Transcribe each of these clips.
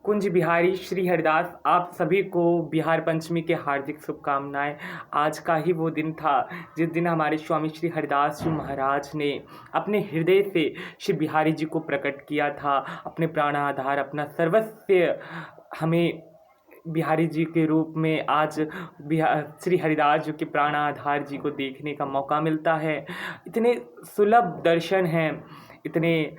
कुंज बिहारी श्री हरिदास आप सभी को बिहार पंचमी के हार्दिक शुभकामनाएं। आज का ही वो दिन था जिस दिन हमारे स्वामी श्री हरिदास जी महाराज ने अपने हृदय से श्री बिहारी जी को प्रकट किया था। अपने प्राणाधार अपना सर्वस्व हमें बिहारी जी के रूप में आज श्री हरिदास जी के प्राणाधार जी को देखने का मौका मिलता है। इतने सुलभ दर्शन हैं, इतने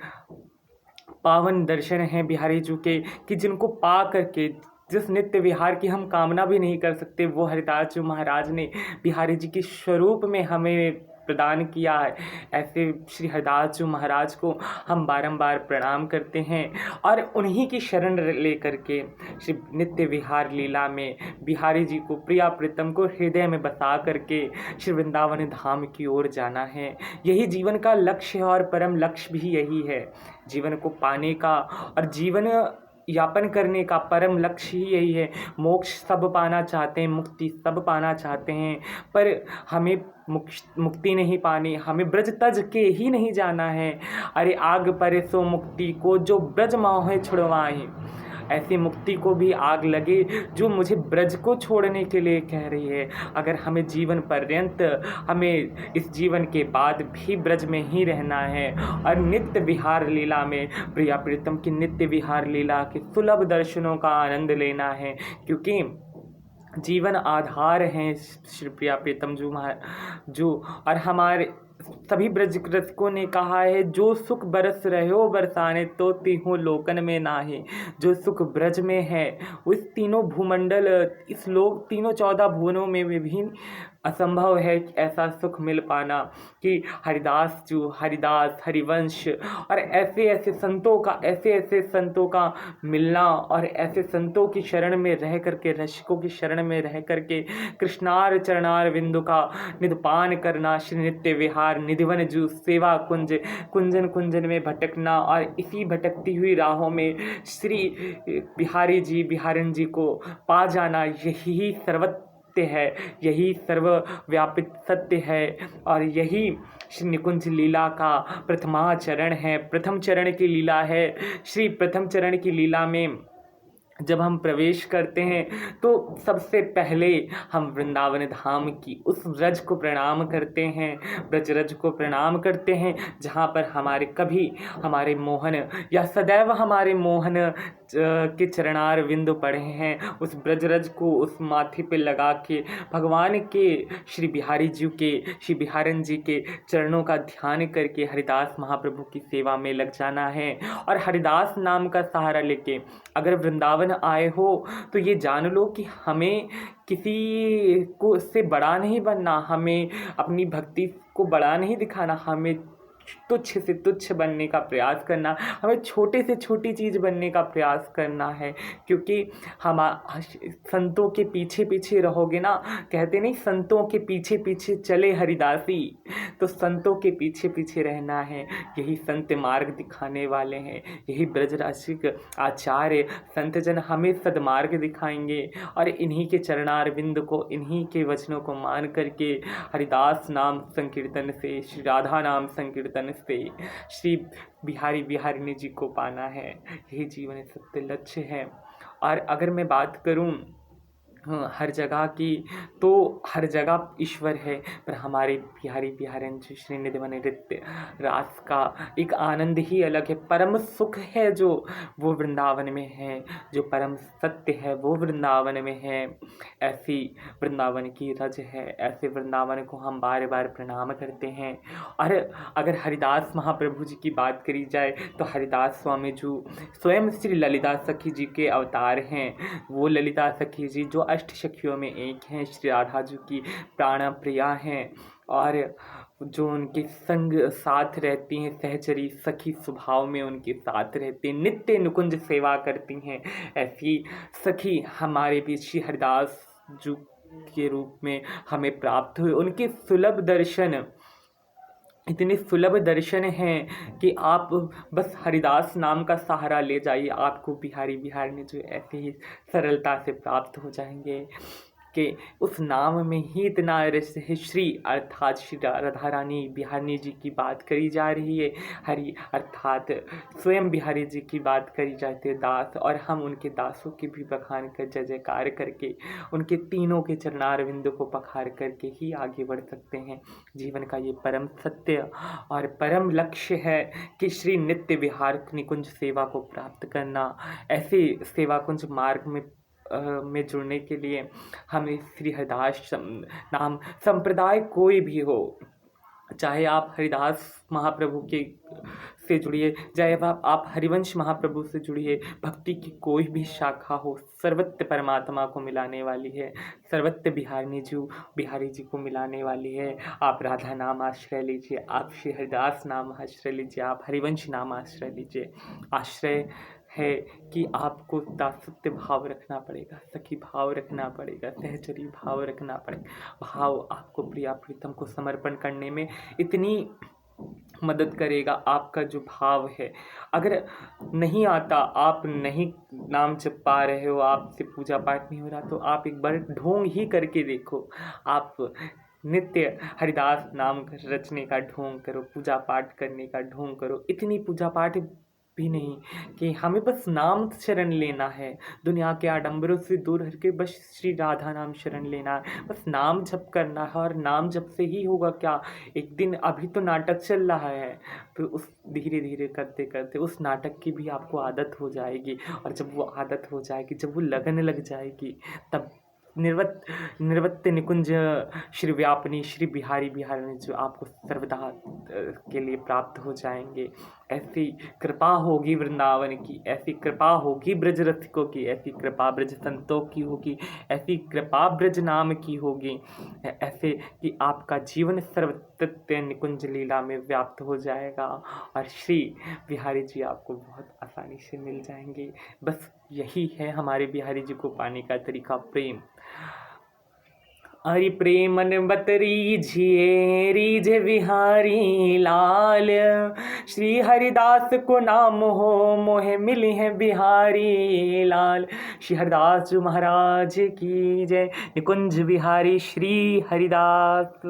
पावन दर्शन हैं बिहारी जी के कि जिनको पा करके जिस नित्य विहार की हम कामना भी नहीं कर सकते, वो हरिदास जी महाराज ने बिहारी जी के स्वरूप में हमें प्रदान किया है। ऐसे श्री हरिदास जी महाराज को हम बारंबार प्रणाम करते हैं और उन्हीं की शरण लेकर के श्री नित्य विहार लीला में बिहारी जी को प्रिया प्रीतम को हृदय में बसा करके श्री वृंदावन धाम की ओर जाना है। यही जीवन का लक्ष्य है और परम लक्ष्य भी यही है। जीवन को पाने का और जीवन यापन करने का परम लक्ष्य ही यही है। मोक्ष सब पाना चाहते हैं, मुक्ति सब पाना चाहते हैं, पर हमें मुक्ति नहीं पानी, हमें ब्रज तज के ही नहीं जाना है। अरे आग परे सो मुक्ति को जो ब्रज मोह छुड़वाए, ऐसी मुक्ति को भी आग लगे जो मुझे ब्रज को छोड़ने के लिए कह रही है। अगर हमें जीवन पर्यंत, हमें इस जीवन के बाद भी ब्रज में ही रहना है और नित्य विहार लीला में प्रिया प्रीतम की नित्य विहार लीला के सुलभ दर्शनों का आनंद लेना है, क्योंकि जीवन आधार हैं श्री प्रिया प्रीतम जो और हमारे सभी ब्रज रसिकों ने कहा है, जो सुख बरस रहे हो बरसाने तो तीनों लोकन में नाहे। जो सुख ब्रज में है उस तीनों भूमंडल, इस लोक तीनों 14 भुवनों में विभिन्न असंभव है कि ऐसा सुख मिल पाना कि हरिदास हरिवंश और ऐसे ऐसे संतों का मिलना और ऐसे संतों की शरण में रह करके, रसिकों की शरण में रह करके कृष्णार चरणार बिंदु का निधपान करना, श्री नित्य विहार निधिवन जू सेवा कुंजन कुंजन में भटकना और इसी भटकती हुई राहों में श्री बिहारन जी को पा जाना, यही सर्वत्र है, यही सर्वव्यापित सत्य है। और यही श्री निकुंज लीला का प्रथमाचरण है, प्रथम चरण की लीला है। श्री प्रथम चरण की लीला में जब हम प्रवेश करते हैं तो सबसे पहले हम वृंदावन धाम की उस ब्रज को प्रणाम करते हैं, ब्रजरज को प्रणाम करते हैं, जहाँ पर हमारे मोहन या सदैव हमारे मोहन के चरणार बिंदु पड़े हैं। उस ब्रजरज को उस माथे पे लगा के भगवान के श्री बिहारी जी के, श्री बिहारन जी के चरणों का ध्यान करके हरिदास महाप्रभु की सेवा में लग जाना है। और हरिदास नाम का सहारा लेके अगर वृंदावन आए हो तो ये जान लो कि हमें किसी को इससे बड़ा नहीं बनना, हमें अपनी भक्ति को बड़ा नहीं दिखाना, हमें तुच्छ से तुच्छ बनने का प्रयास करना, हमें छोटे से छोटी चीज़ बनने का प्रयास करना है। क्योंकि हम संतों के पीछे पीछे रहोगे ना, कहते नहीं संतों के पीछे पीछे चले हरिदासी, तो संतों के पीछे पीछे रहना है। यही संत मार्ग दिखाने वाले हैं, यही ब्रजराशिक आचार्य संतजन हमें सदमार्ग दिखाएंगे। और इन्हीं के चरणारविंद को, इन्हीं के वचनों को मान करके हरिदास नाम संकीर्तन से, श्री राधा नाम संकीर्तन से श्री बिहारिणी जी को पाना है। यही जीवन सत्य लक्ष्य है। और अगर मैं बात करूं हर जगह की, तो हर जगह ईश्वर है, पर हमारे बिहारन जी श्री निधिवन नृत्य रास का एक आनंद ही अलग है। परम सुख है जो वो वृंदावन में है, जो परम सत्य है वो वृंदावन में है। ऐसी वृंदावन की रज है, ऐसे वृंदावन को हम बार बार प्रणाम करते हैं। और अगर हरिदास महाप्रभु जी की बात करी जाए तो हरिदास स्वामी जी स्वयं श्री ललिता सखी जी के अवतार हैं। वो ललिता सखी जी जो अष्ट सखियों में एक हैं, श्री राधा जी की प्राण प्रिया हैं और जो उनके संग साथ रहती हैं, सहचरी सखी स्वभाव में उनके साथ रहते, नित्य निकुंज सेवा करती हैं। ऐसी सखी हमारे बीच श्री हरिदास जी के रूप में हमें प्राप्त हुए। उनके सुलभ दर्शन, इतने सुलभ दर्शन हैं कि आप बस हरिदास नाम का सहारा ले जाइए, आपको बिहारिणी जो ऐसे ही सरलता से प्राप्त हो जाएंगे। कि उस नाम में ही इतना रस है। श्री अर्थात श्री राधा रानी बिहारी जी की बात करी जा रही है, हरि अर्थात स्वयं बिहारी जी की बात करी जाती है, दास, और हम उनके दासों की भी बखान कर जय जयकार करके उनके तीनों के चरणारविंद को पखार करके ही आगे बढ़ सकते हैं। जीवन का ये परम सत्य और परम लक्ष्य है कि श्री नित्य विहार निकुंज सेवा को प्राप्त करना। ऐसे सेवा कुंज मार्ग में जुड़ने के लिए हमें श्री हरिदास नाम संप्रदाय कोई भी हो, चाहे आप हरिदास महाप्रभु के से जुड़िए, चाहे आप हरिवंश महाप्रभु से जुड़िए, भक्ति की कोई भी शाखा हो, सर्वत्र परमात्मा को मिलाने वाली है, सर्वत्र बिहारी जी को मिलाने वाली है। आप राधा नाम आश्रय लीजिए, आप श्री हरिदास नाम आश्रय लीजिए, आप हरिवंश नाम आश्रय लीजिए। आश्रय है कि आपको दासत्य भाव रखना पड़ेगा, सखी भाव रखना पड़ेगा, सहचरी भाव रखना पड़ेगा। भाव आपको प्रिया प्रीतम को समर्पण करने में इतनी मदद करेगा। आपका जो भाव है, अगर नहीं आता, आप नहीं नाम जप पा रहे हो, आपसे पूजा पाठ नहीं हो रहा, तो आप एक बार ढोंग ही करके देखो। आप नित्य हरिदास नाम रचने का ढोंग करो, पूजा पाठ करने का ढोंग करो। इतनी पूजा पाठ भी नहीं कि हमें बस नाम शरण लेना है, दुनिया के आडंबरों से दूर हटके बस श्री राधा नाम शरण लेना है, बस नाम जप करना है। और नाम जप से ही होगा क्या, एक दिन अभी तो नाटक चल रहा है, फिर उस धीरे धीरे करते करते उस नाटक की भी आपको आदत हो जाएगी। और जब वो आदत हो जाएगी, जब वो लगन लग जाएगी, तब निर्वत्य निकुंज श्री व्यापनी श्री बिहारी बिहारी जो आपको सर्वदा के लिए प्राप्त हो जाएंगे। ऐसी कृपा होगी वृंदावन की, ऐसी कृपा होगी ब्रज रसिकों की, ऐसी कृपा ब्रज संतों की होगी, ऐसी कृपा ब्रज नाम की होगी, ऐसे कि आपका जीवन सर्वत्र निकुंज लीला में व्याप्त हो जाएगा और श्री बिहारी जी आपको बहुत आसानी से मिल जाएंगे। बस यही है हमारे बिहारी जी को पाने का तरीका, प्रेम। हरि प्रेमन बत रीझे बिहारी लाल, श्री हरिदास को नाम हो मोहे मिली है बिहारी लाल। श्री हरिदास महाराज की जय, निकुंज बिहारी श्री हरिदास।